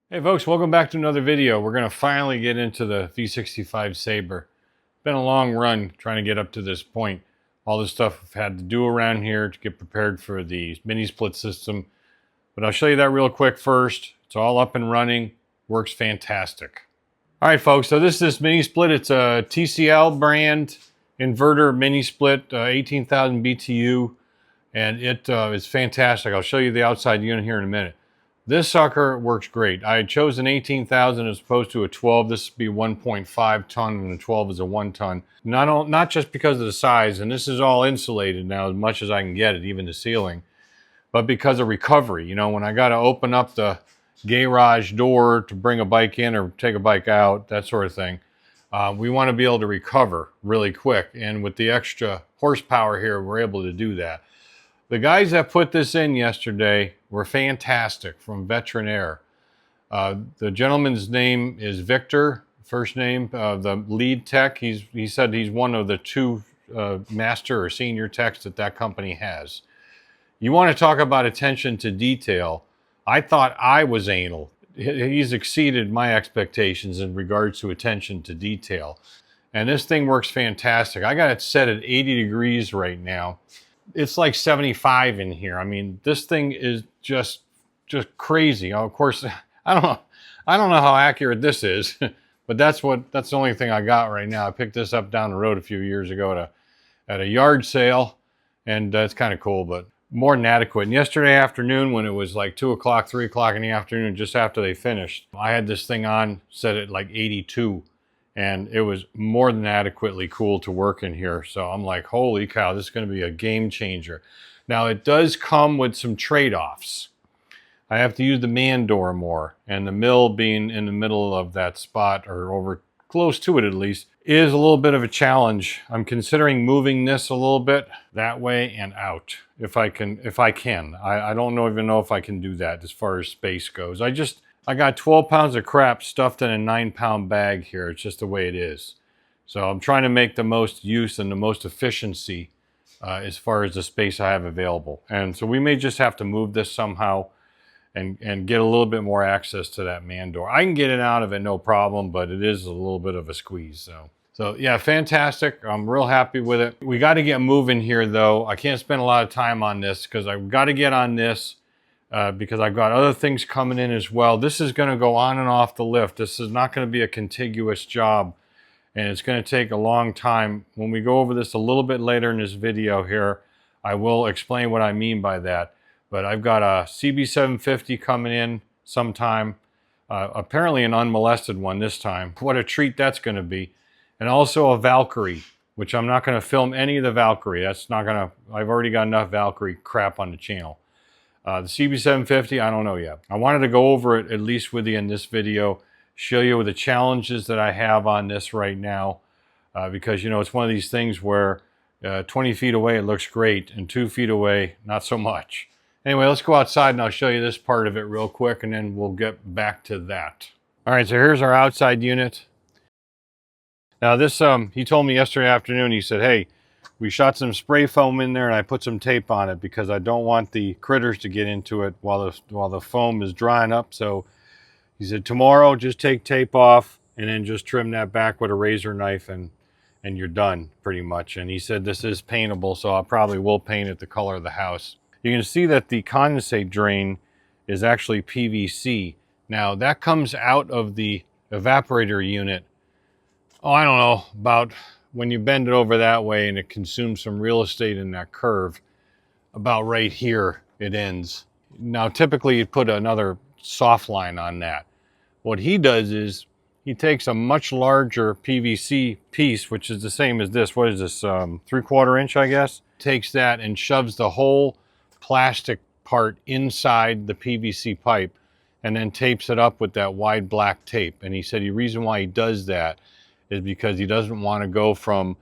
Hey folks, welcome back to another video. We're going to finally get into the V65 Sabre. Been a long run trying to get up to this point. All this stuff I've had to do around here to get prepared for the mini split system. But I'll show you that real quick first. It's all up and running. Works fantastic. All right folks, so this is this mini split. It's a TCL brand inverter mini split, 18,000 BTU. And it is fantastic. I'll show you the outside unit here in a minute. This sucker works great. I chose an 18,000 as opposed to a 12. This would be 1.5 ton and the 12 is a 1 ton. Not just because of the size, and this is all insulated now as much as I can get it, even the ceiling, but because of recovery. You know, when I got to open up the garage door to bring a bike in or take a bike out, that sort of thing, we want to be able to recover really quick. And with the extra horsepower here, we're able to do that. The guys that put this in yesterday were fantastic from Veteran Air. The gentleman's name is Victor, first name. The lead tech, he said he's one of the two master or senior techs that company has. You want to talk about attention to detail. I thought I was anal. He's exceeded my expectations in regards to attention to detail. And this thing works fantastic. I got it set at 80 degrees right now. It's like 75 in here. I mean, this thing is just crazy. Of course, I don't know how accurate this is, but that's the only thing I got right now. I picked this up down the road a few years ago at a yard sale, and it's kind of cool, but more than adequate. And yesterday afternoon, when it was like 2 o'clock, 3 o'clock in the afternoon, just after they finished, I had this thing on, set at like 82. And it was more than adequately cool to work in here. So I'm like, holy cow, this is going to be a game changer. Now, it does come with some trade-offs. I have to use the man door more. And the mill being in the middle of that spot, or over close to it at least, is a little bit of a challenge. I'm considering moving this a little bit that way and out, if I can. I don't even know if I can do that as far as space goes. I got 12 pounds of crap stuffed in a 9-pound bag here. It's just the way it is. So I'm trying to make the most use and the most efficiency as far as the space I have available. And so we may just have to move this somehow and get a little bit more access to that man door. I can get it out of it, no problem, but it is a little bit of a squeeze. So yeah, fantastic. I'm real happy with it. We got to get moving here though. I can't spend a lot of time on this because I've got to get on this. Because I've got other things coming in as well. This is going to go on and off the lift. This is not going to be a contiguous job, and it's going to take a long time. When we go over this a little bit later in this video here, I will explain what I mean by that. But I've got a CB750 coming in sometime, apparently an unmolested one this time. What a treat that's going to be. And also a Valkyrie, which I'm not going to film any of the Valkyrie. That's not going to, I've already got enough Valkyrie crap on the channel. The CB750, I don't know yet. I wanted to go over it at least with you in this video, show you the challenges that I have on this right now, because, you know, it's one of these things where 20 feet away it looks great, and 2 feet away, not so much. Anyway, let's go outside and I'll show you this part of it real quick, and then we'll get back to that. All right, so here's our outside unit. Now this, he told me yesterday afternoon, he said, hey, we shot some spray foam in there and I put some tape on it because I don't want the critters to get into it while the foam is drying up. So he said, tomorrow just take tape off and then just trim that back with a razor knife and you're done pretty much. And he said this is paintable, so I probably will paint it the color of the house. You can see that the condensate drain is actually PVC. Now that comes out of the evaporator unit. Oh, I don't know, about when you bend it over that way and it consumes some real estate in that curve, about right here it ends. Now typically you'd put another soft line on that. What he does is he takes a much larger PVC piece, which is the same as this. What is this, 3/4 inch, I guess? Takes that and shoves the whole plastic part inside the PVC pipe and then tapes it up with that wide black tape. And he said the reason why he does that is because he doesn't want to go from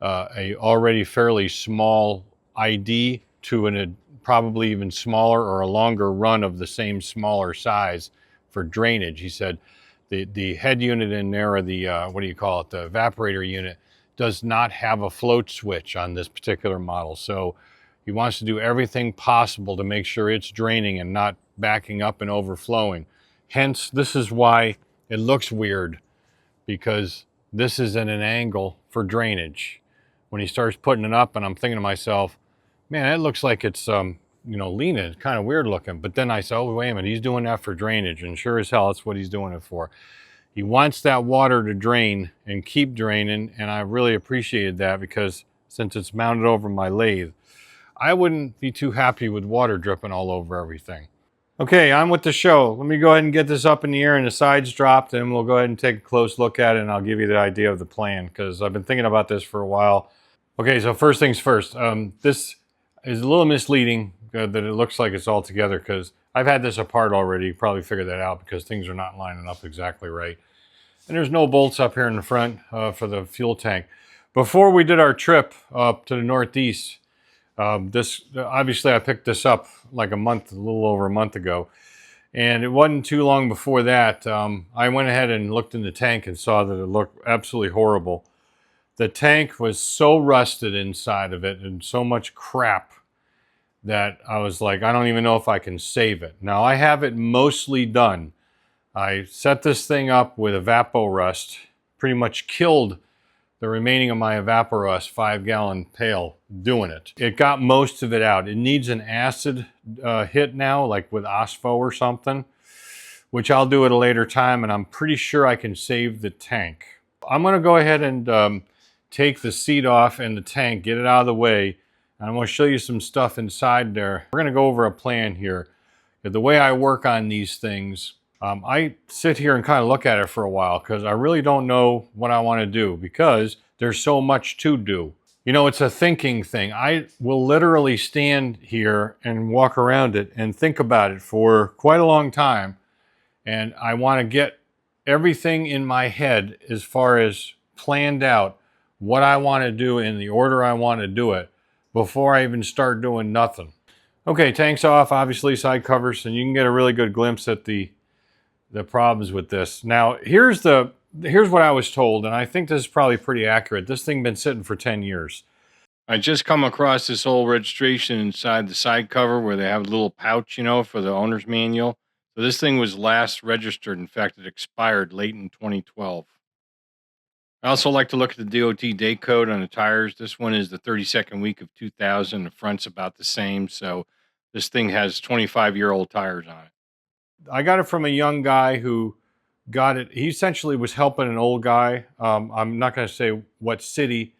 a already fairly small ID to a probably even smaller or a longer run of the same smaller size for drainage. He said the head unit in there, or the, what do you call it, the evaporator unit, does not have a float switch on this particular model. So he wants to do everything possible to make sure it's draining and not backing up and overflowing. Hence, this is why it looks weird, because this is at an angle for drainage. When he starts putting it up, and I'm thinking to myself, man, that looks like it's leaning, kind of weird looking. But then I said, oh, wait a minute, he's doing that for drainage, and sure as hell, that's what he's doing it for. He wants that water to drain and keep draining, and I really appreciated that, because since it's mounted over my lathe, I wouldn't be too happy with water dripping all over everything. Okay, on with the show. Let me go ahead and get this up in the air and the sides dropped, and we'll go ahead and take a close look at it, and I'll give you the idea of the plan, because I've been thinking about this for a while. Okay, so first things first. This is a little misleading that it looks like it's all together, because I've had this apart already. You probably figured that out because things are not lining up exactly right. And there's no bolts up here in the front for the fuel tank. Before we did our trip up to the Northeast, obviously I picked this up like a little over a month ago, and it wasn't too long before that I went ahead and looked in the tank and saw that it looked absolutely horrible. The tank was so rusted inside of it and so much crap that I was like, I don't even know if I can save it. Now I have it mostly done. I set this thing up with Evapo-Rust, pretty much killed the remaining of my Evapo-Rust 5-gallon pail doing it. It got most of it out. It needs an acid hit now, like with Ospo or something, which I'll do at a later time, and I'm pretty sure I can save the tank. I'm gonna go ahead and take the seat off and the tank, get it out of the way, and I'm gonna show you some stuff inside there. We're gonna go over a plan here. The way I work on these things, I sit here and kind of look at it for a while, because I really don't know what I want to do, because there's so much to do. You know, it's a thinking thing. I will literally stand here and walk around it and think about it for quite a long time. And I want to get everything in my head as far as planned out what I want to do in the order I want to do it before I even start doing nothing. Okay, tank's off, obviously side covers, and you can get a really good glimpse at the problems with this. Now, here's what I was told, and I think this is probably pretty accurate. This thing been sitting for 10 years. I just come across this old registration inside the side cover where they have a little pouch, you know, for the owner's manual. So this thing was last registered. In fact, it expired late in 2012. I also like to look at the DOT date code on the tires. This one is the 32nd week of 2000. The front's about the same. So this thing has 25-year-old tires on it. I got it from a young guy who got it. He essentially was helping an old guy. I'm not going to say what city,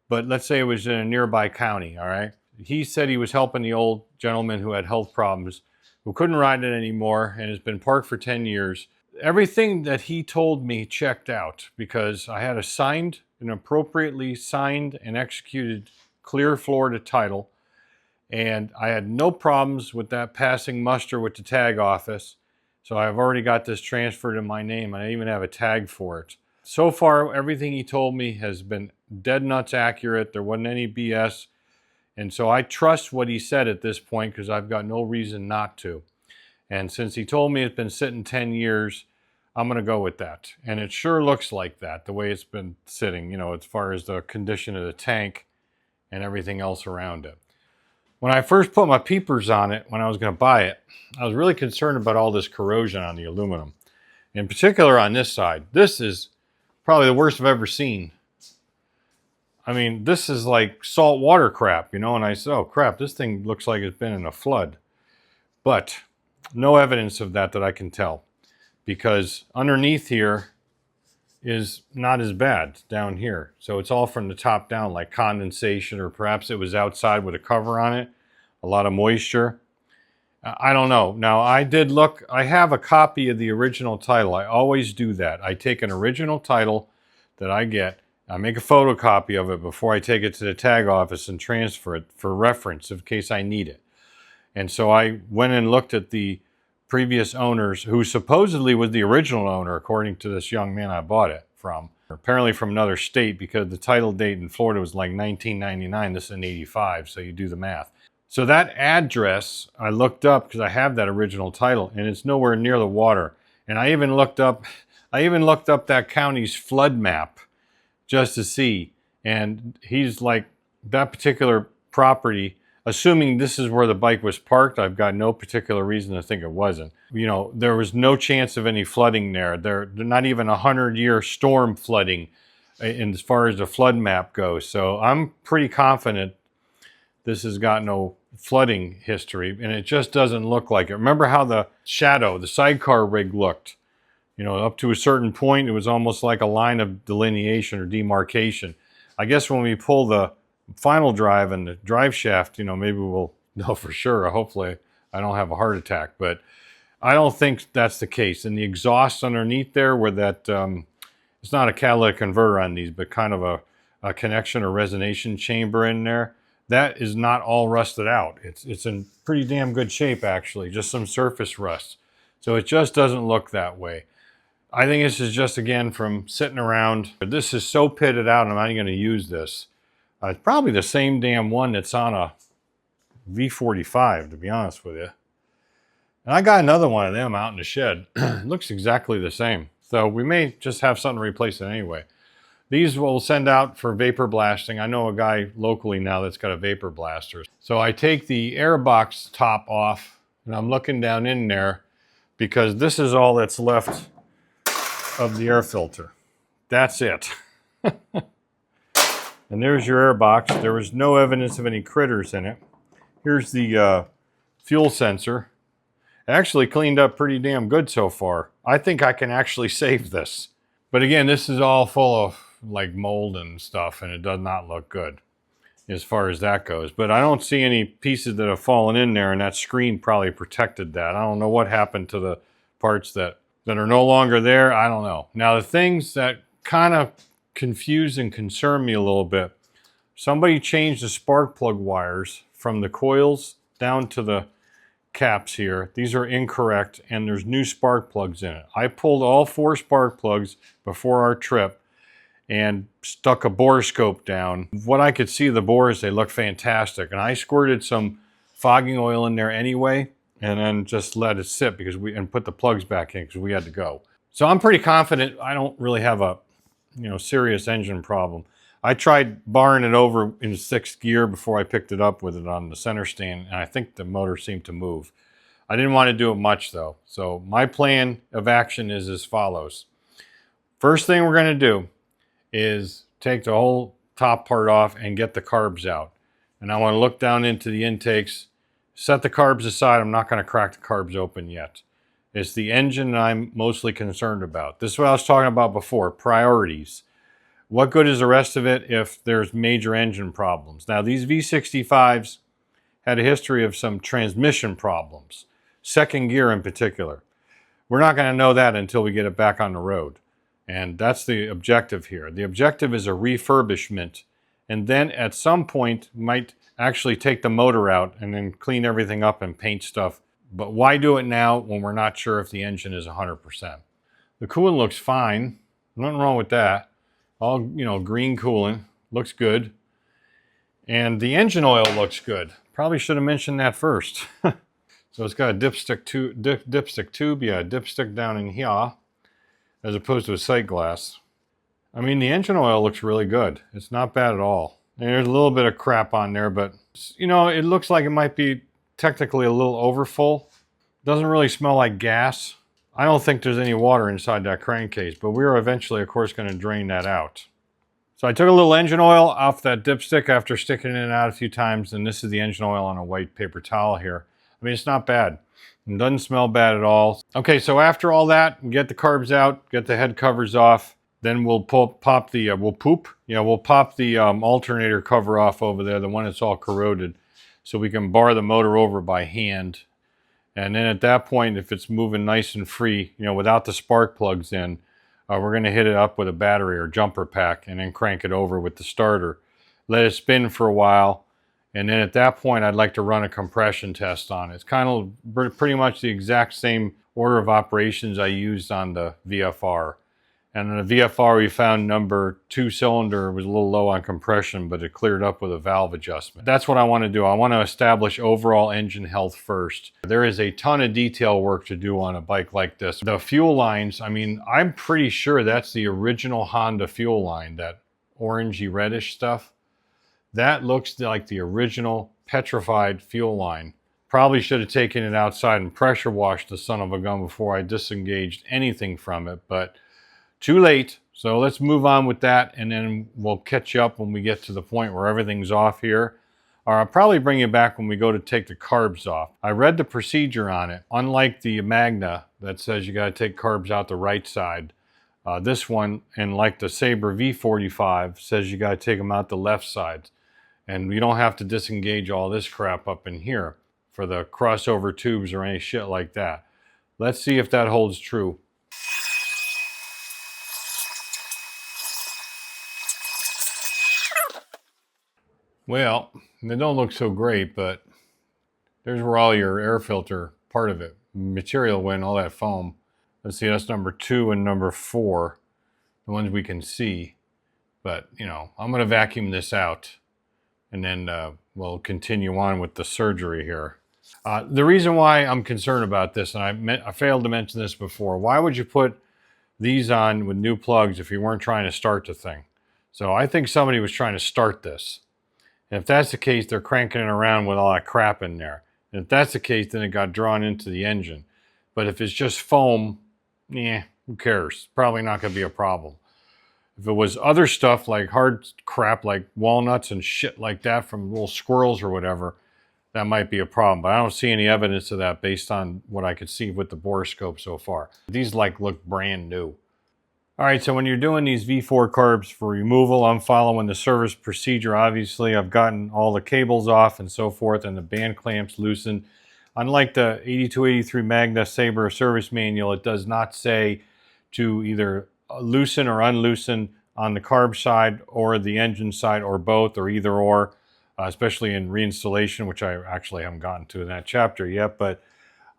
but let's say it was in a nearby county, all right? He said he was helping the old gentleman who had health problems, who couldn't ride it anymore and has been parked for 10 years. Everything that he told me checked out, because I had an appropriately signed and executed clear Florida title, and I had no problems with that passing muster with the tag office. So I've already got this transferred in my name, and I even have a tag for it. So far, everything he told me has been dead nuts accurate. There wasn't any BS. And so I trust what he said at this point, because I've got no reason not to. And since he told me it's been sitting 10 years, I'm going to go with that. And it sure looks like that, the way it's been sitting, you know, as far as the condition of the tank and everything else around it. When I first put my peepers on it, when I was going to buy it, I was really concerned about all this corrosion on the aluminum. In particular on this side. This is probably the worst I've ever seen. I mean, this is like salt water crap, you know, and I said, oh crap, this thing looks like it's been in a flood. But no evidence of that I can tell, because underneath here is not as bad down here. So it's all from the top down, like condensation, or perhaps it was outside with a cover on it, a lot of moisture. I don't know. Now, I did look, I have a copy of the original title. I always do that. I take an original title that I get, I make a photocopy of it before I take it to the tag office and transfer it for reference in case I need it. And so I went and looked at the previous owners, who supposedly was the original owner, according to this young man I bought it from. Apparently from another state, because the title date in Florida was like 1999. This is in 85, so you do the math. So that address, I looked up because I have that original title, and it's nowhere near the water. And I even looked up that county's flood map just to see. And he's like, that particular property, Assuming this is where the bike was parked, I've got no particular reason to think it wasn't. You know, there was no chance of any flooding there. They're not even a 100-year storm flooding as far as the flood map goes. So I'm pretty confident this has got no flooding history, and it just doesn't look like it. Remember how the shadow, the sidecar rig looked? You know, up to a certain point, it was almost like a line of delineation or demarcation. I guess when we pull the final drive and the drive shaft, you know, maybe we'll know for sure. Hopefully I don't have a heart attack, but I don't think that's the case. And the exhaust underneath there where that, it's not a catalytic converter on these, but kind of a connection or resonation chamber in there, that is not all rusted out. It's in pretty damn good shape, actually, just some surface rust. So it just doesn't look that way. I think this is just, again, from sitting around. This is so pitted out, I'm not even going to use this. It's probably the same damn one that's on a V45, to be honest with you. And I got another one of them out in the shed. It looks exactly the same. So we may just have something to replace it anyway. These we'll send out for vapor blasting. I know a guy locally now that's got a vapor blaster. So I take the air box top off, and I'm looking down in there because this is all that's left of the air filter. That's it. And there's your air box. There was no evidence of any critters in it. Here's the fuel sensor. Actually cleaned up pretty damn good so far. I think I can actually save this. But again, this is all full of like mold and stuff, and it does not look good as far as that goes. But I don't see any pieces that have fallen in there, and that screen probably protected that. I don't know what happened to the parts that are no longer there. I don't know. Now, the things that kind of confuse and concern me a little bit, somebody changed the spark plug wires from the coils down to the caps here. These are incorrect, and there's new spark plugs in it. I pulled all 4 spark plugs before our trip and stuck a Borescope down. What I could see of the bores, they look fantastic, and I squirted some fogging oil in there anyway, and then just let it sit because and put the plugs back in because we had to go. So I'm pretty confident I don't really have a serious engine problem. I tried barring it over in 6th gear before I picked it up with it on the center stand, and I think the motor seemed to move. I didn't want to do it much though. So my plan of action is as follows. First thing we're going to do is take the whole top part off and get the carbs out. And I want to look down into the intakes, set the carbs aside. I'm not going to crack the carbs open yet. It's the engine that I'm mostly concerned about. This is what I was talking about before, priorities. What good is the rest of it if there's major engine problems? Now, these V65s had a history of some transmission problems, 2nd gear in particular. We're not going to know that until we get it back on the road. And that's the objective here. The objective is a refurbishment. And then at some point, might actually take the motor out and then clean everything up and paint stuff. But why do it now when we're not sure if the engine is 100%? The coolant looks fine. Nothing wrong with that. All, green coolant. Looks good. And the engine oil looks good. Probably should have mentioned that first. So it's got a dipstick tube. Yeah, a dipstick down in here, as opposed to a sight glass. I mean, the engine oil looks really good. It's not bad at all. And there's a little bit of crap on there, but, it looks like it might be technically a little overfull. Doesn't really smell like gas. I don't think there's any water inside that crankcase, but we are eventually, of course, going to drain that out. So I took a little engine oil off that dipstick after sticking it out a few times, and this is the engine oil on a white paper towel here. I mean, it's not bad. It doesn't smell bad at all. Okay, so after all that, get the carbs out, get the head covers off, then we'll pop the alternator cover off over there, the one that's all corroded, so we can bar the motor over by hand. And then at that point, if it's moving nice and free, without the spark plugs in, we're going to hit it up with a battery or jumper pack and then crank it over with the starter. Let it spin for a while. And then at that point, I'd like to run a compression test on it. It's kind of pretty much the exact same order of operations I used on the VFR. And on the VFR, we found number 2 cylinder was a little low on compression, but it cleared up with a valve adjustment. That's what I want to do. I want to establish overall engine health first. There is a ton of detail work to do on a bike like this. The fuel lines, I mean, I'm pretty sure that's the original Honda fuel line, that orangey reddish stuff. That looks like the original petrified fuel line. Probably should have taken it outside and pressure washed the son of a gun before I disengaged anything from it, but too late. So let's move on with that, and then we'll catch you up when we get to the point where everything's off here. Or I'll probably bring you back when we go to take the carbs off. I read the procedure on it. Unlike the Magna that says you got to take carbs out the right side, this one, and like the Sabre V65, says you got to take them out the left side. And you don't have to disengage all this crap up in here for the crossover tubes or any shit like that. Let's see if that holds true. Well, they don't look so great, but there's where all your air filter, part of it, material went, all that foam. Let's see, that's number 2 and number 4, the ones we can see. But, you know, I'm going to vacuum this out, and then we'll continue on with the surgery here. The reason why I'm concerned about this, and I failed to mention this before, why would you put these on with new plugs if you weren't trying to start the thing? So I think somebody was trying to start this. And if that's the case, they're cranking it around with all that crap in there. And if that's the case, then it got drawn into the engine. But if it's just foam, who cares? Probably not going to be a problem. If it was other stuff like hard crap like walnuts and shit like that from little squirrels or whatever, that might be a problem. But I don't see any evidence of that based on what I could see with the Borescope so far. These like look brand new. All right, so when you're doing these V4 carbs for removal, I'm following the service procedure. Obviously, I've gotten all the cables off and so forth, and the band clamps loosened. Unlike the 8283 Magna Sabre service manual, it does not say to either loosen or unloosen on the carb side or the engine side, or both, or either or, especially in reinstallation, which I actually haven't gotten to in that chapter yet. But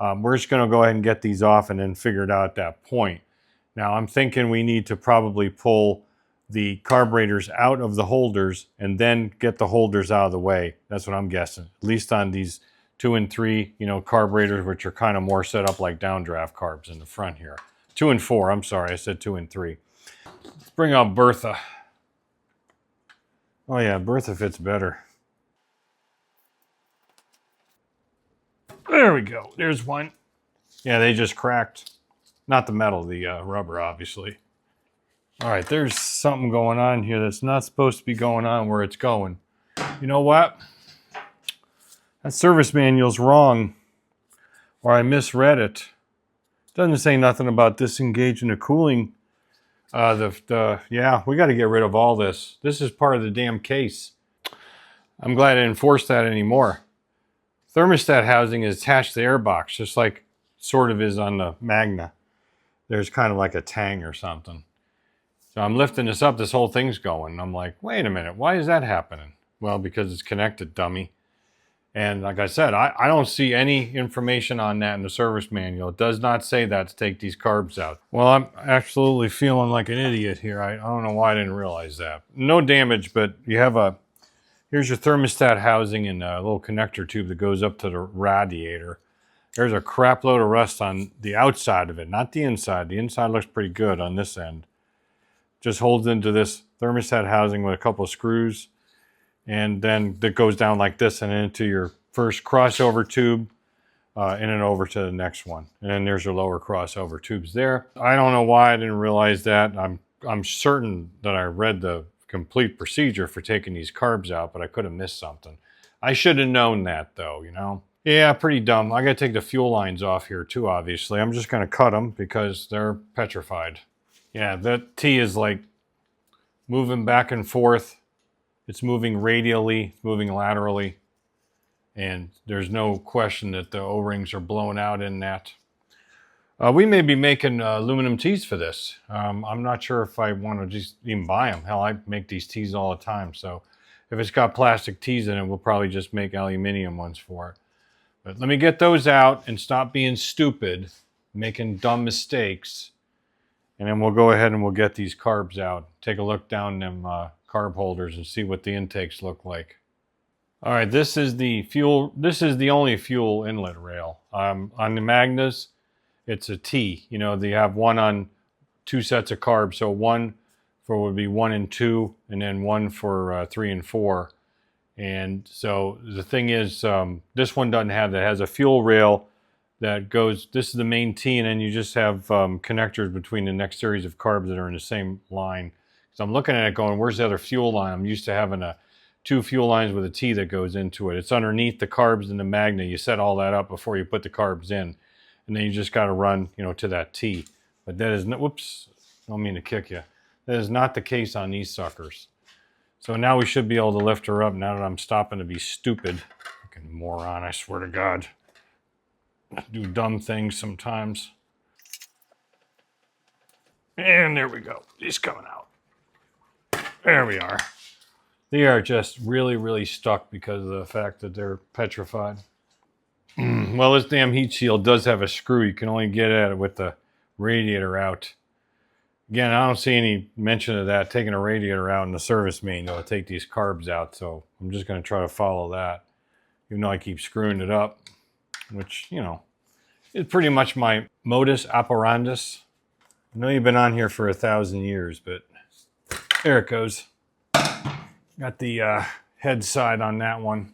we're just going to go ahead and get these off and then figure it out at that point. Now, I'm thinking we need to probably pull the carburetors out of the holders and then get the holders out of the way. That's what I'm guessing, at least on these 2 and 3, you know, carburetors, which are kind of more set up like downdraft carbs in the front here. 2 and 4, I'm sorry, I said 2 and 3. Let's bring out Bertha. Oh yeah, Bertha fits better. There we go, there's one. Yeah, they just cracked. Not the metal, the rubber, obviously. All right, there's something going on here that's not supposed to be going on where it's going. You know what? That service manual's wrong, or I misread it. Doesn't say nothing about disengaging the cooling. Yeah, we got to get rid of all this. This is part of the damn case. I'm glad I didn't force that anymore. Thermostat housing is attached to the airbox, just like sort of is on the Magna. There's kind of like a tang or something. So I'm lifting this up, this whole thing's going. I'm like, wait a minute, why is that happening? Well, because it's connected, dummy. And like I said, I don't see any information on that in the service manual. It does not say that to take these carbs out. Well, I'm absolutely feeling like an idiot here. I don't know why I didn't realize that. No damage, but you have here's your thermostat housing and a little connector tube that goes up to the radiator. There's a crap load of rust on the outside of it, not the inside. The inside looks pretty good on this end. Just holds into this thermostat housing with a couple of screws, and then that goes down like this and into your first crossover tube, and then over to the next one. And then there's your lower crossover tubes there. I don't know why I didn't realize that. I'm certain that I read the complete procedure for taking these carbs out, but I could have missed something. I should have known that though, you know? Yeah, pretty dumb. I gotta take the fuel lines off here too, obviously. I'm just gonna cut them because they're petrified. Yeah, that T is like moving back and forth. It's moving radially, moving laterally. And there's no question that the O-rings are blown out in that. We may be making aluminum tees for this. I'm not sure if I want to just even buy them. Hell, I make these tees all the time. So if it's got plastic tees in it, we'll probably just make aluminum ones for it. But let me get those out and stop being stupid, making dumb mistakes. And then we'll go ahead and we'll get these carbs out. Take a look down them carb holders and see what the intakes look like. All right, this is the fuel. This is the only fuel inlet rail. On the Magnas, it's a T. You know, they have one on 2 sets of carbs. So one for would be 1 and 2, and then one for 3 and 4. And so the thing is, this one doesn't have that. It has a fuel rail that goes, this is the main T, and then you just have connectors between the next series of carbs that are in the same line. So I'm looking at it going, where's the other fuel line? I'm used to having two fuel lines with a T that goes into it. It's underneath the carbs and the magnet. You set all that up before you put the carbs in. And then you just got to run, to that T. But that is, whoops, I don't mean to kick you. That is not the case on these suckers. So now we should be able to lift her up now that I'm stopping to be stupid. Fucking moron, I swear to God. I do dumb things sometimes. And there we go. He's coming out. There we are. They are just really, really stuck because of the fact that they're petrified. Well, this damn heat shield does have a screw. You can only get at it with the radiator out. Again, I don't see any mention of that, taking a radiator out in the service manual to take these carbs out. So I'm just going to try to follow that, even though I keep screwing it up, which, is pretty much my modus operandus. I know you've been on here for 1,000 years, but there it goes. Got the head side on that one.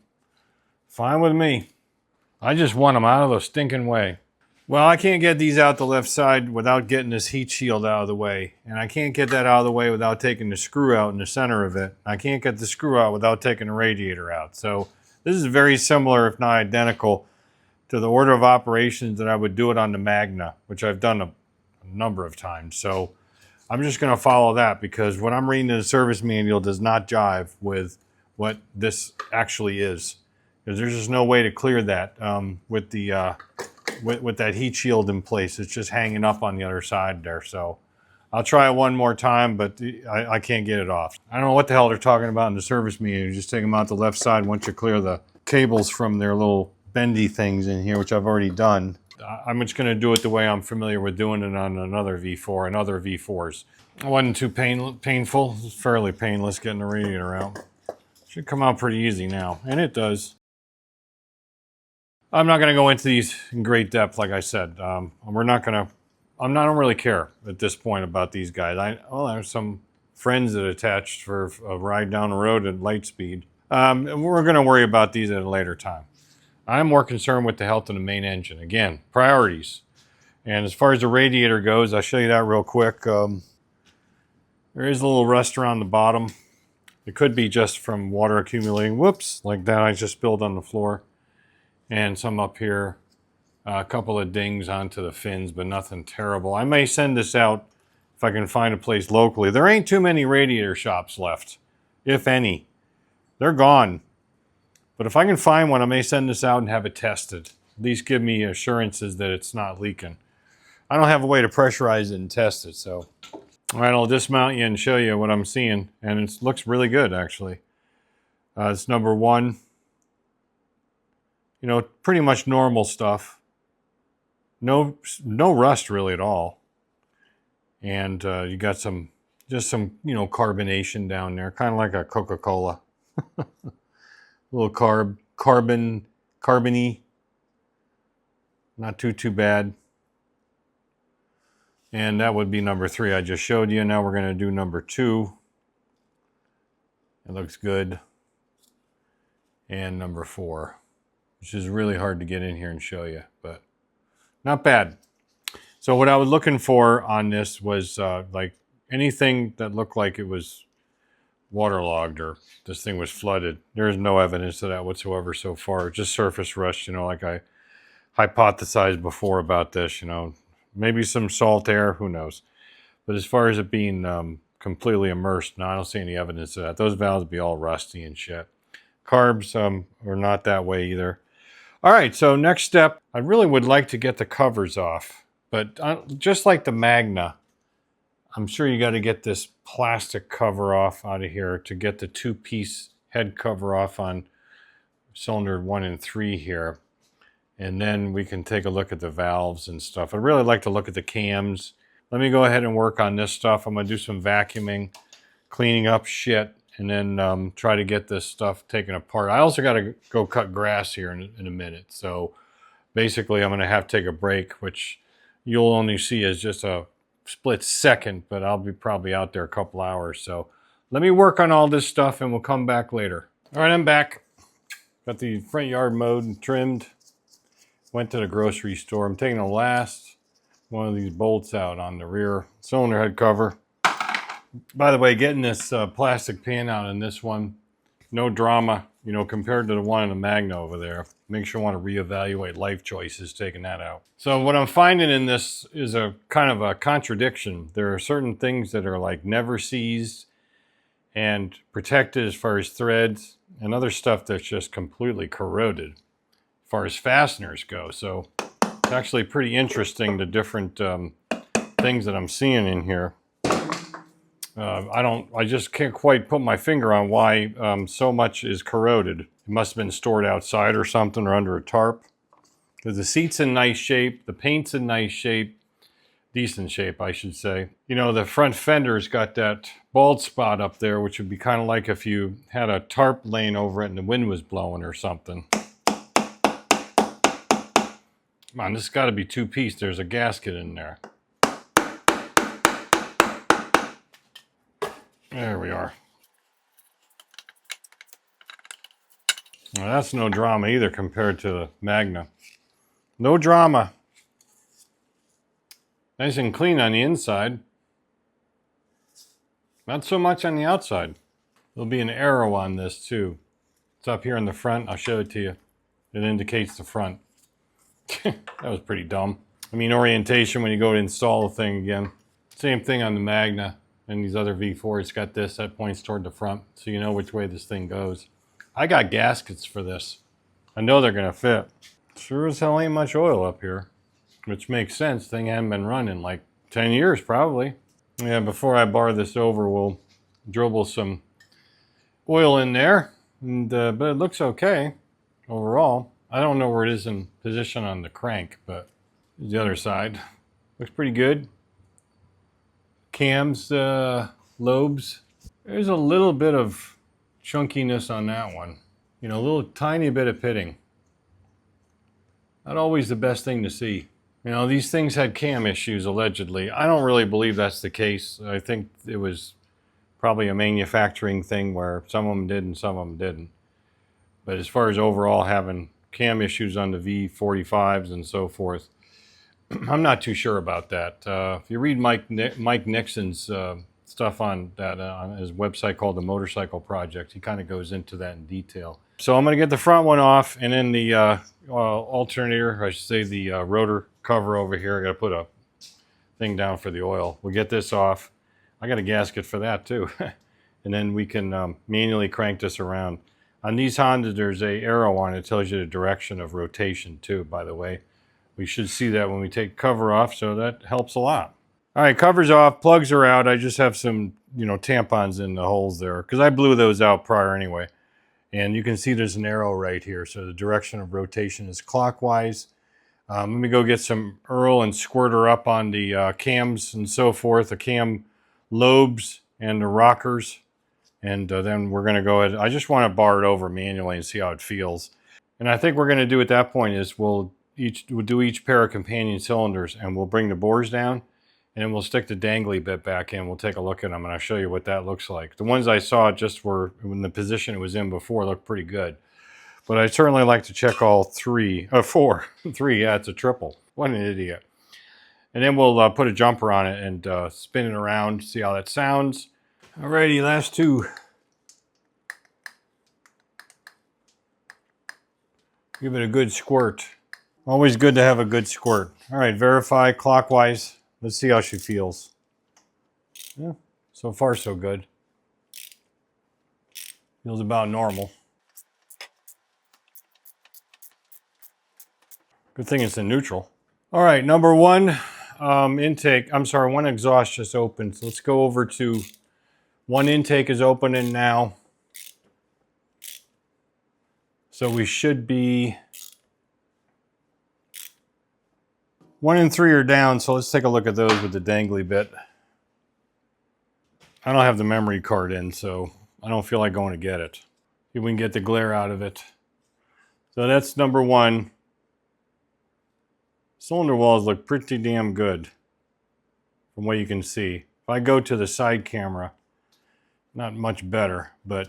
Fine with me. I just want them out of the stinking way. Well, I can't get these out the left side without getting this heat shield out of the way. And I can't get that out of the way without taking the screw out in the center of it. I can't get the screw out without taking the radiator out. So this is very similar, if not identical, to the order of operations that I would do it on the Magna, which I've done a number of times. So I'm just going to follow that because what I'm reading in the service manual does not jive with what this actually is. Because there's just no way to clear that with the with that heat shield in place. It's just hanging up on the other side there. So I'll try it one more time, but I can't get it off. I don't know what the hell they're talking about in the service manual. You just take them out the left side once you clear the cables from their little bendy things in here, which I've already done. I'm just going to do it the way I'm familiar with doing it on another V4 and other V4s. It wasn't too painful. It's fairly painless getting the radiator out. Should come out pretty easy now, and it does. I'm not going to go into these in great depth, like I said. We're not going to. I don't really care at this point about these guys. I have some friends that attached for a ride down the road at light speed. And we're going to worry about these at a later time. I'm more concerned with the health of the main engine. Again, priorities. And as far as the radiator goes, I'll show you that real quick. There is a little rust around the bottom. It could be just from water accumulating. Whoops, like that I just spilled on the floor. And some up here. A couple of dings onto the fins, but nothing terrible. I may send this out if I can find a place locally. There ain't too many radiator shops left, if any. They're gone. But if I can find one, I may send this out and have it tested. At least give me assurances that it's not leaking. I don't have a way to pressurize it and test it, so. All right, I'll dismount you and show you what I'm seeing. And it looks really good, actually. It's number one. Pretty much normal stuff. No rust really at all. And you got just some carbonation down there, kind of like a Coca-Cola. A little carbony. Not too bad. And that would be number 3 I just showed you. Now we're going to do number 2. It looks good. And number 4, which is really hard to get in here and show you, but not bad. So what I was looking for on this was like anything that looked like it was waterlogged or this thing was flooded. There's no evidence of that whatsoever so far. Just surface rust, like I hypothesized before about this, Maybe some salt air, who knows. But as far as it being completely immersed, no, I don't see any evidence of that. Those valves be all rusty and shit. Carbs are not that way either. All right, so next step, I really would like to get the covers off. But just like the Magna, I'm sure you got to get this plastic cover off out of here to get the 2-piece head cover off on cylinder 1 and 3 here. And then we can take a look at the valves and stuff. I'd really like to look at the cams. Let me go ahead and work on this stuff. I'm going to do some vacuuming, cleaning up shit, and then try to get this stuff taken apart. I also got to go cut grass here in a minute. So basically I'm going to have to take a break, which you'll only see as just a split second, but I'll be probably out there a couple hours. So let me work on all this stuff and we'll come back later. All right, I'm back. Got the front yard mowed and trimmed. Went to the grocery store. I'm taking the last one of these bolts out on the rear cylinder head cover. By the way, getting this plastic pan out in this one, no drama, you know, compared to the one in the Magna over there. Makes you want to reevaluate life choices taking that out. So what I'm finding in this is a kind of a contradiction. There are certain things that are like never seized and protected as far as threads, and other stuff that's just completely corroded as far as fasteners go. So it's actually pretty interesting, the different things that I'm seeing in here. I just can't quite put my finger on why so much is corroded. It must have been stored outside or something, or under a tarp. Because the seat's in nice shape, the paint's in nice shape, decent shape, I should say. You know, the front fender's got that bald spot up there, which would be kind of like if you had a tarp laying over it and the wind was blowing or something. Come on, this has got to be two-piece. There's a gasket in there. There we are. Well, that's no drama either compared to the Magna. No drama. Nice and clean on the inside. Not so much on the outside. There'll be an arrow on this too. It's up here in the front. I'll show it to you. It indicates the front. That was pretty dumb. I mean, orientation when you go to install the thing again. Same thing on the Magna and these other V4s. It's got this that points toward the front, so you know which way this thing goes. I got gaskets for this. I know they're gonna fit. Sure as hell ain't much oil up here, which makes sense. Thing hadn't been running like 10 years probably. Yeah, before I bar this over, we'll dribble some oil in there, and but it looks okay overall. I don't know where it is in position on the crank, but the other side looks pretty good. Cams, lobes. There's a little bit of chunkiness on that one. You know, a little tiny bit of pitting. Not always the best thing to see. You know, these things had cam issues allegedly. I don't really believe that's the case. I think it was probably a manufacturing thing where some of them did and some of them didn't. But as far as overall having cam issues on the V45s and so forth, I'm not too sure about that. If you read Mike Nixon's stuff on that on his website called the Motorcycle Project, he kind of goes into that in detail. So I'm going to get the front one off, and then the alternator, I should say the rotor cover over here. I got to put a thing down for the oil. We'll get this off. I got a gasket for that too. And then we can manually crank this around. On these Hondas, there's a arrow on it that tells you the direction of rotation too, by the way. We should see that when we take cover off, so that helps a lot. All right, cover's off, plugs are out. I just have some, you know, tampons in the holes there because I blew those out prior anyway. And you can see there's an arrow right here, so the direction of rotation is clockwise. Let me go get some Earl and squirt her up on the cams and so forth, the cam lobes and the rockers. And then we're going to go ahead. I just want to bar it over manually and see how it feels. And I think we're going to do at that point is we'll do each pair of companion cylinders, and we'll bring the bores down, and then we'll stick the dangly bit back in. We'll take a look at them, and I'll show you what that looks like. The ones I saw just were in the position it was in before looked pretty good. But I'd certainly like to check all four. Three, yeah, it's a triple. What an idiot. And then we'll put a jumper on it and spin it around, see how that sounds. Alrighty, last two. Give it a good squirt. Always good to have a good squirt. All right, verify clockwise. Let's see how she feels. Yeah, so far so good. Feels about normal. Good thing it's in neutral. All right, number one intake. I'm sorry, one exhaust just opened. So let's go over to one intake is opening now. So we should be 1 and 3 are down, so let's take a look at those with the dangly bit. I don't have the memory card in, so I don't feel like going to get it. See if we can get the glare out of it. So that's number one. Cylinder walls look pretty damn good from what you can see. If I go to the side camera, not much better, but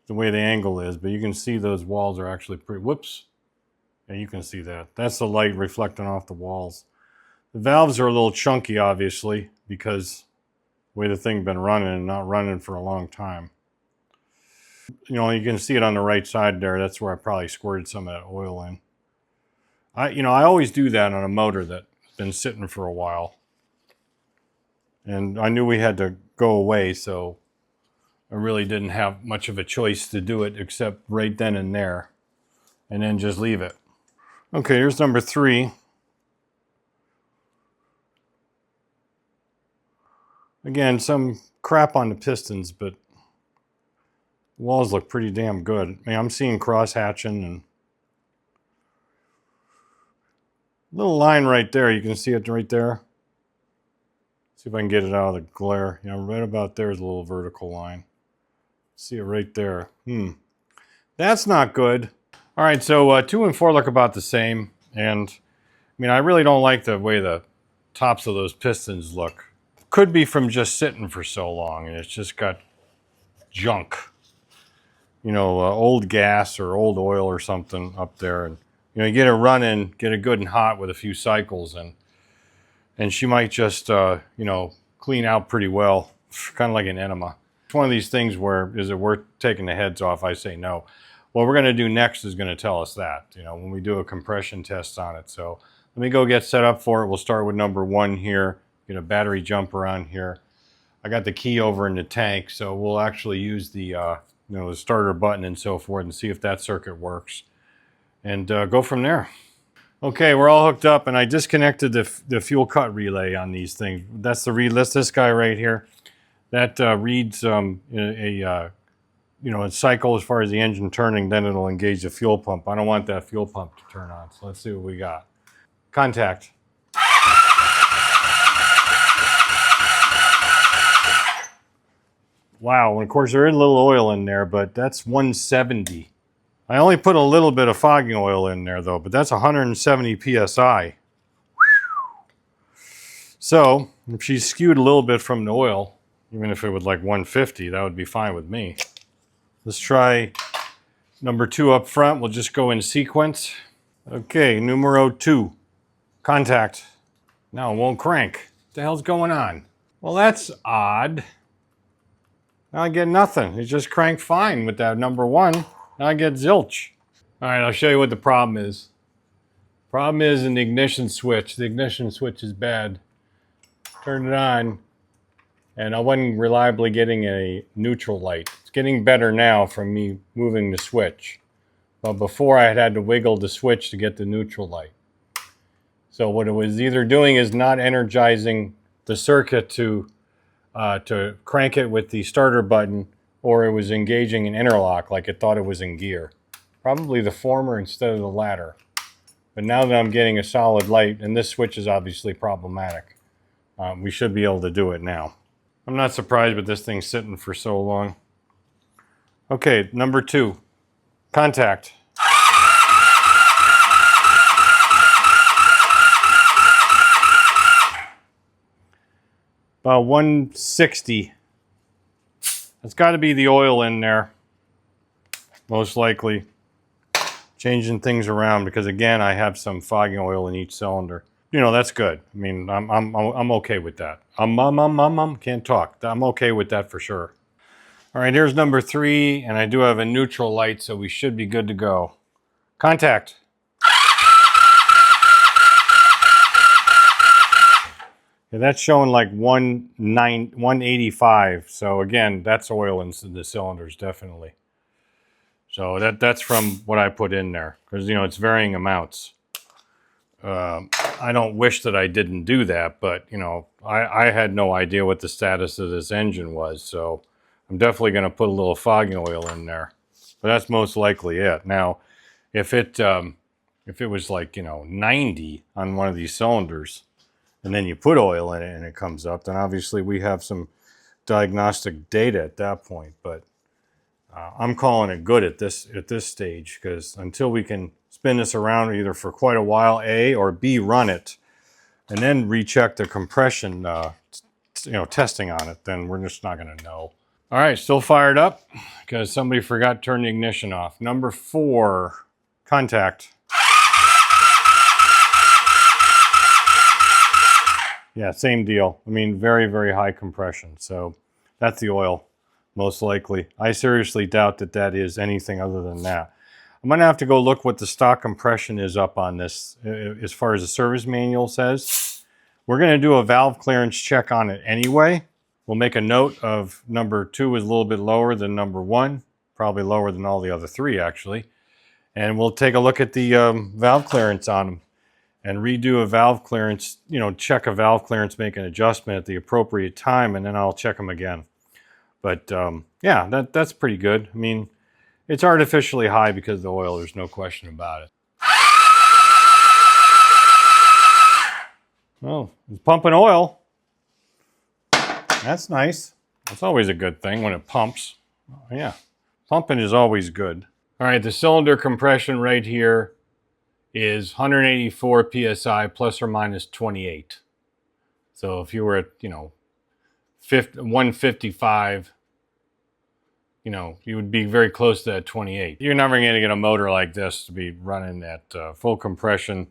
the way the angle is, but you can see those walls are actually pretty, whoops. Yeah, you can see that. That's the light reflecting off the walls. The valves are a little chunky, obviously, because the way the thing's been running and not running for a long time. You know, you can see it on the right side there. That's where I probably squirted some of that oil in. I always do that on a motor that's been sitting for a while. And I knew we had to go away, so I really didn't have much of a choice to do it except right then and there. And then just leave it. Okay, here's number 3. Again, some crap on the pistons, but the walls look pretty damn good. I mean, I'm seeing cross-hatching and little line right there. You can see it right there. See if I can get it out of the glare. You know, right about there is a little vertical line. See it right there. That's not good. All right, so 2 and 4 look about the same. And, I mean, I really don't like the way the tops of those pistons look. Could be from just sitting for so long, and it's just got junk. You know, old gas or old oil or something up there. And, you know, you get it running, get it good and hot with a few cycles, and she might just, you know, clean out pretty well, kind of like an enema. It's one of these things where, is it worth taking the heads off? I say no. What we're going to do next is going to tell us that, you know, when we do a compression test on it. So let me go get set up for it. We'll start with number 1 here, get a battery jumper on here. I got the key over in the tank, so we'll actually use the, you know, the starter button and so forth and see if that circuit works. And go from there. Okay, we're all hooked up, and I disconnected the fuel cut relay on these things. That's the relay. This guy right here. That reads you know, a cycle as far as the engine turning, then it'll engage the fuel pump. I don't want that fuel pump to turn on, so let's see what we got. Contact. Wow, and of course there is a little oil in there, but that's 170. I only put a little bit of fogging oil in there though, but that's 170 PSI. So, if she's skewed a little bit from the oil, even if it was like 150, that would be fine with me. Let's try number 2 up front. We'll just go in sequence. Okay, numero 2. Contact. Now it won't crank. What the hell's going on? Well, that's odd. Now I get nothing. It just cranked fine with that number 1. Now I get zilch. All right, I'll show you what the problem is. Problem is in the ignition switch. The ignition switch is bad. Turn it on, and I wasn't reliably getting a neutral light. It's getting better now from me moving the switch. But before I had to wiggle the switch to get the neutral light. So what it was either doing is not energizing the circuit to crank it with the starter button, or it was engaging an interlock like it thought it was in gear. Probably the former instead of the latter. But now that I'm getting a solid light, and this switch is obviously problematic, we should be able to do it now. I'm not surprised with this thing sitting for so long. Okay, number 2. Contact. About 160. That's got to be the oil in there, most likely. Changing things around because, again, I have some fogging oil in each cylinder. You know, that's good. I mean, I'm okay with that. Can't talk. I'm okay with that for sure. All right, here's number 3, and I do have a neutral light, so we should be good to go. Contact. Yeah, that's showing like 185. So again, that's oil in the cylinders, definitely. So that's from what I put in there, because you know it's varying amounts. I don't wish that I didn't do that, but you know I had no idea what the status of this engine was, so I'm definitely going to put a little fogging oil in there. But that's most likely it. Now, if it was like 90 on one of these cylinders, and then you put oil in it and it comes up, then obviously we have some diagnostic data at that point. But I'm calling it good at this stage, because until we can spin this around either for quite a while, A, or B, run it, and then recheck the compression, testing on it, then we're just not going to know. All right, still fired up because somebody forgot to turn the ignition off. Number 4, contact. Yeah, same deal. I mean, very, very high compression. So that's the oil, most likely. I seriously doubt that that is anything other than that. I'm going to have to go look what the stock compression is up on this as far as the service manual says. We're going to do a valve clearance check on it anyway. We'll make a note of number 2 is a little bit lower than number 1, probably lower than all the other 3 actually. And we'll take a look at the valve clearance on them and redo a valve clearance, you know, check a valve clearance, make an adjustment at the appropriate time, and then I'll check them again. But yeah, that's pretty good. I mean, it's artificially high because of the oil, there's no question about it. Oh, it's pumping oil. That's nice. That's always a good thing when it pumps. Yeah, pumping is always good. All right, the cylinder compression right here is 184 psi plus or minus 28. So if you were at, you know, 155, you know, you would be very close to that 28. You're never going to get a motor like this to be running at full compression.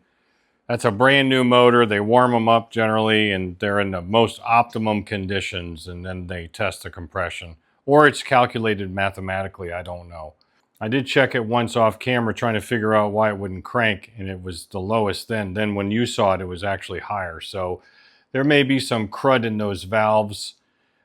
That's a brand new motor. They warm them up generally and they're in the most optimum conditions, and then they test the compression. Or it's calculated mathematically, I don't know. I did check it once off camera trying to figure out why it wouldn't crank, and it was the lowest then. Then when you saw it, it was actually higher. So there may be some crud in those valves,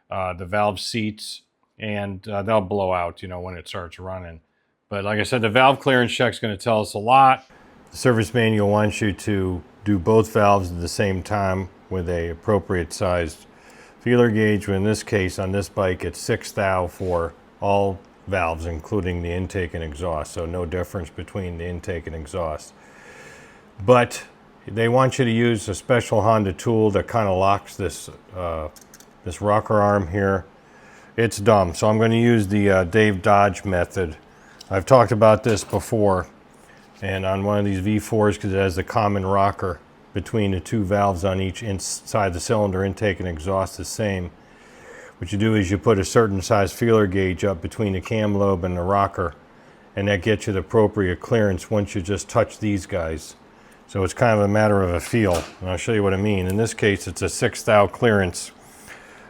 the valve seats, and they'll blow out, you know, when it starts running. But like I said, the valve clearance check is going to tell us a lot. The service manual wants you to do both valves at the same time with a appropriate sized feeler gauge. In this case, on this bike, it's 6 thou for all valves, including the intake and exhaust, so no difference between the intake and exhaust. But they want you to use a special Honda tool that kind of locks this this rocker arm here. It's dumb, so I'm going to use the Dave Dodge method. I've talked about this before, and on one of these V4s, because it has the common rocker between the 2 valves on each inside the cylinder, intake and exhaust the same. What you do is you put a certain size feeler gauge up between the cam lobe and the rocker, and that gets you the appropriate clearance once you just touch these guys. So it's kind of a matter of a feel, and I'll show you what I mean. In this case, it's a 6 thou clearance.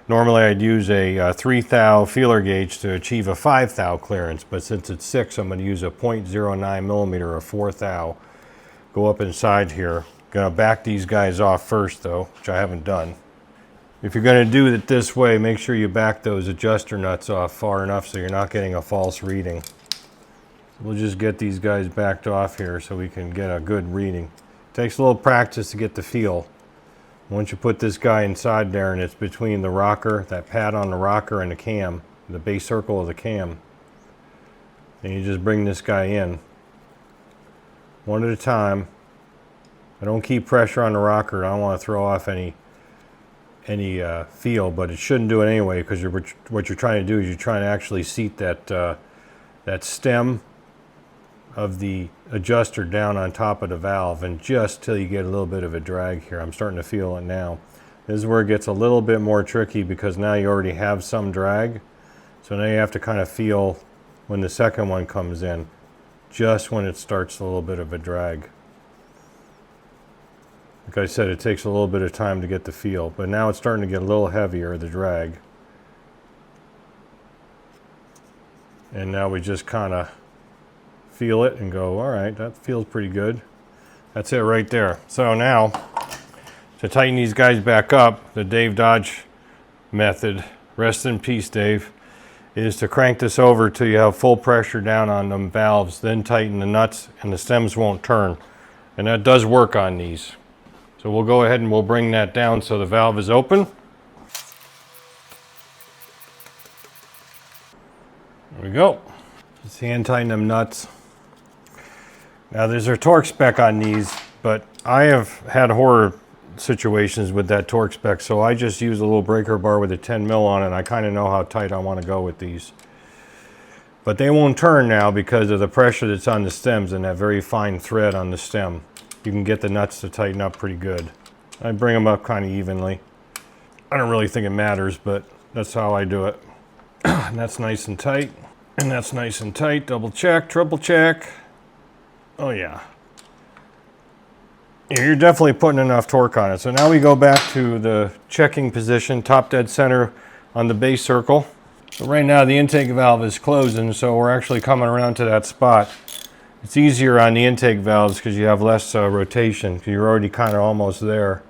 Normally I'd use a 3 thou feeler gauge to achieve a 5 thou clearance, but since it's 6, I'm going to use a 0.09 millimeter or 4 thou. Go up inside here. Going to back these guys off first though, which I haven't done. If you're going to do it this way, make sure you back those adjuster nuts off far enough so you're not getting a false reading. So we'll just get these guys backed off here so we can get a good reading. It takes a little practice to get the feel. Once you put this guy inside there and it's between the rocker, that pad on the rocker, and the cam, the base circle of the cam, then you just bring this guy in one at a time. I don't keep pressure on the rocker. I don't want to throw off any feel, but it shouldn't do it anyway, because what you're trying to do is you're trying to actually seat that that stem of the adjuster down on top of the valve, and just till you get a little bit of a drag here. I'm starting to feel it now. This is where it gets a little bit more tricky, because now you already have some drag. So now you have to kind of feel when the second one comes in, just when it starts a little bit of a drag. Like I said, it takes a little bit of time to get the feel, but now it's starting to get a little heavier, the drag. And now we just kind of feel it and go, all right, that feels pretty good. That's it right there. So now, to tighten these guys back up, the Dave Dodge method, rest in peace Dave, is to crank this over till you have full pressure down on them valves, then tighten the nuts and the stems won't turn. And that does work on these. So we'll go ahead and we'll bring that down so the valve is open. There we go. Just hand tighten them nuts. Now there's a torque spec on these, but I have had horror situations with that torque spec, so I just use a little breaker bar with a 10 mil on it, and I kind of know how tight I want to go with these. But they won't turn now because of the pressure that's on the stems and that very fine thread on the stem. You can get the nuts to tighten up pretty good. I bring them up kind of evenly. I don't really think it matters, but that's how I do it. And that's nice and tight. And that's nice and tight. Double check, triple check. Oh yeah. You're definitely putting enough torque on it. So now we go back to the checking position, top dead center on the base circle. So right now the intake valve is closing, so we're actually coming around to that spot. It's easier on the intake valves because you have less rotation, because you're already kind of almost there.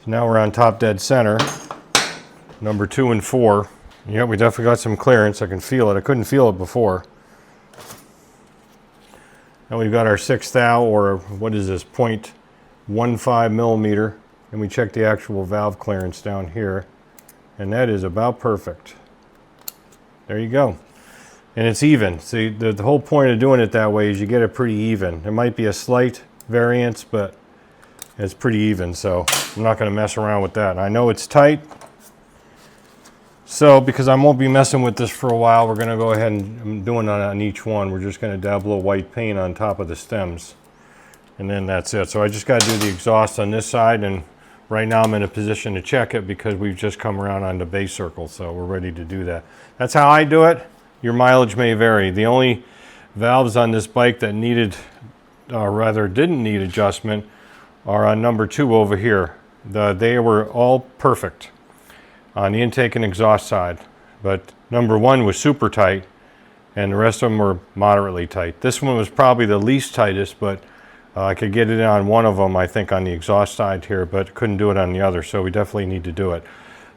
So now we're on top dead center, number 2 and 4. Yeah, we definitely got some clearance. I can feel it. I couldn't feel it before. Now we've got our 6th thou, or what is this, 0.15 millimeter, and we check the actual valve clearance down here, and that is about perfect. There you go. And it's even. See, the whole point of doing it that way is you get it pretty even. There might be a slight variance, but it's pretty even, so I'm not going to mess around with that. I know it's tight, so because I won't be messing with this for a while, we're going to go ahead and I'm doing it on each one. We're just going to dab a little white paint on top of the stems, and then that's it. So I just got to do the exhaust on this side, and right now I'm in a position to check it because we've just come around on the base circle, so we're ready to do that. That's how I do it. Your mileage may vary. The only valves on this bike that needed, or rather didn't need adjustment, are on number 2 over here. They were all perfect on the intake and exhaust side, but number 1 was super tight, and the rest of them were moderately tight. This one was probably the least tightest, but I could get it on one of them, I think, on the exhaust side here, but couldn't do it on the other, so we definitely need to do it.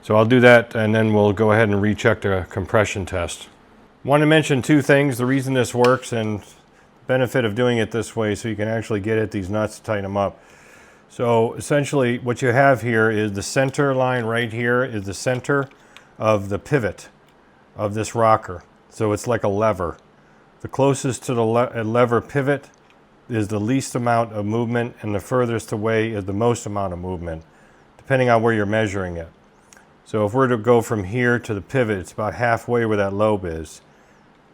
So I'll do that, and then we'll go ahead and recheck the compression test. Want to mention 2 things, the reason this works and benefit of doing it this way, so you can actually get at these nuts to tighten them up. So essentially what you have here is the center line right here is the center of the pivot of this rocker. So it's like a lever. The closest to the lever pivot is the least amount of movement, and the furthest away is the most amount of movement, depending on where you're measuring it. So if we're to go from here to the pivot, it's about halfway where that lobe is.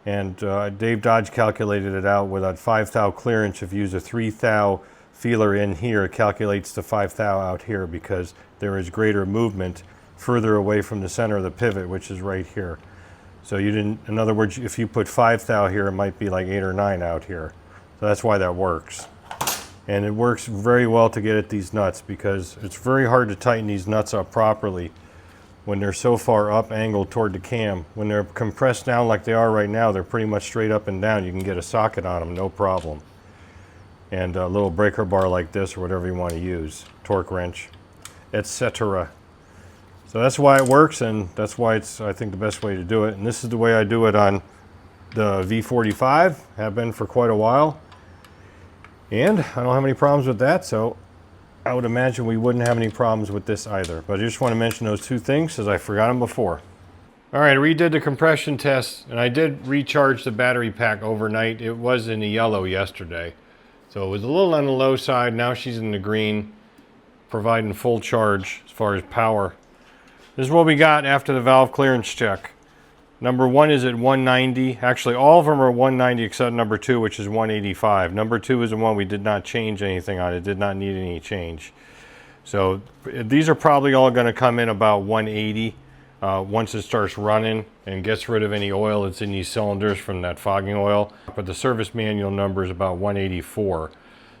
And Dave Dodge calculated it out with that 5 thou clearance. If you use a 3 thou feeler in here, it calculates the 5 thou out here because there is greater movement further away from the center of the pivot, which is right here. So you didn't, in other words, if you put 5 thou here, it might be like 8 or 9 out here. So that's why that works. And it works very well to get at these nuts because it's very hard to tighten these nuts up properly when they're so far up angled toward the cam. When they're compressed down like they are right now, they're pretty much straight up and down. You can get a socket on them, no problem. And a little breaker bar like this or whatever you want to use, torque wrench, etc. So that's why it works, and that's why it's, I think, the best way to do it. And this is the way I do it on the V45, have been for quite a while. And I don't have any problems with that, so I would imagine we wouldn't have any problems with this either. But I just want to mention those 2 things because I forgot them before. All right, I redid the compression test, and I did recharge the battery pack overnight. It was in the yellow yesterday, so it was a little on the low side. Now she's in the green, providing full charge as far as power. This is what we got after the valve clearance check. Number 1 is at 190. Actually, all of them are 190 except number 2, which is 185. Number 2 is the one we did not change anything on. It did not need any change. So these are probably all going to come in about 180 once it starts running and gets rid of any oil that's in these cylinders from that fogging oil. But the service manual number is about 184.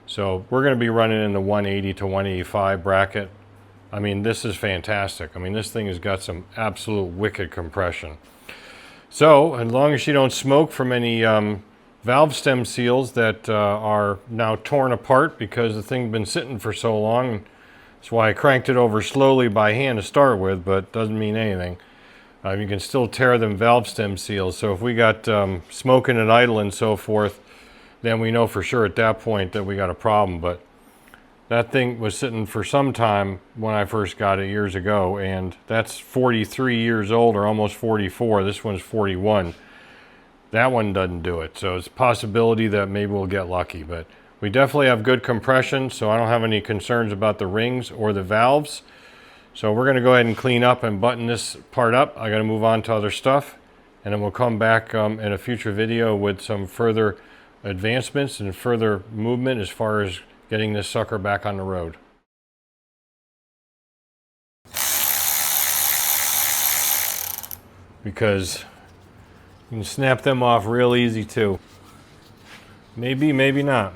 So we're going to be running in the 180 to 185 bracket. I mean, this is fantastic. I mean, this thing has got some absolute wicked compression. So, as long as you don't smoke from any valve stem seals that are now torn apart because the thing's been sitting for so long. That's why I cranked it over slowly by hand to start with, but doesn't mean anything. You can still tear them valve stem seals. So if we got smoking and idle and so forth, then we know for sure at that point that we got a problem. But that thing was sitting for some time when I first got it years ago, and that's 43 years old or almost 44. This one's 41. That one doesn't do it. So it's a possibility that maybe we'll get lucky, but we definitely have good compression, so I don't have any concerns about the rings or the valves. So we're going to go ahead and clean up and button this part up. I got to move on to other stuff, and then we'll come back in a future video with some further advancements and further movement as far as getting this sucker back on the road. Because You can snap them off real easy too. Maybe, maybe not.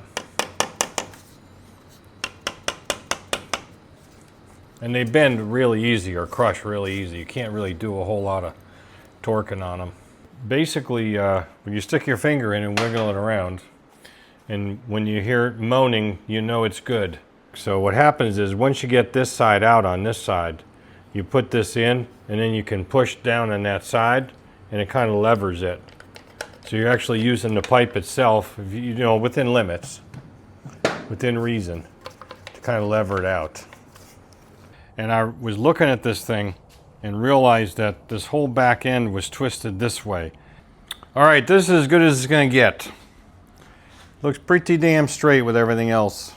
And they bend really easy or crush really easy. You can't really do a whole lot of torquing on them. Basically, when you stick your finger in and wiggle it around, and when you hear it moaning, you know it's good. So what happens is once you get this side out on this side, you put this in and then you can push down on that side and it kind of levers it. So you're actually using the pipe itself, you know, within limits, within reason, to kind of lever it out. And I was looking at this thing and realized that this whole back end was twisted this way. All right, this is as good as it's gonna get. Looks pretty damn straight with everything else.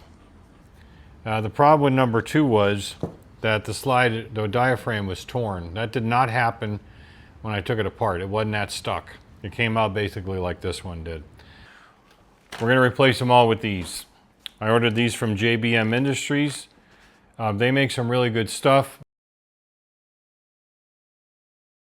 The problem with number 2 was that the diaphragm was torn. That did not happen when I took it apart. It wasn't that stuck. It came out basically like this one did. We're gonna replace them all with these. I ordered these from JBM Industries. They make some really good stuff.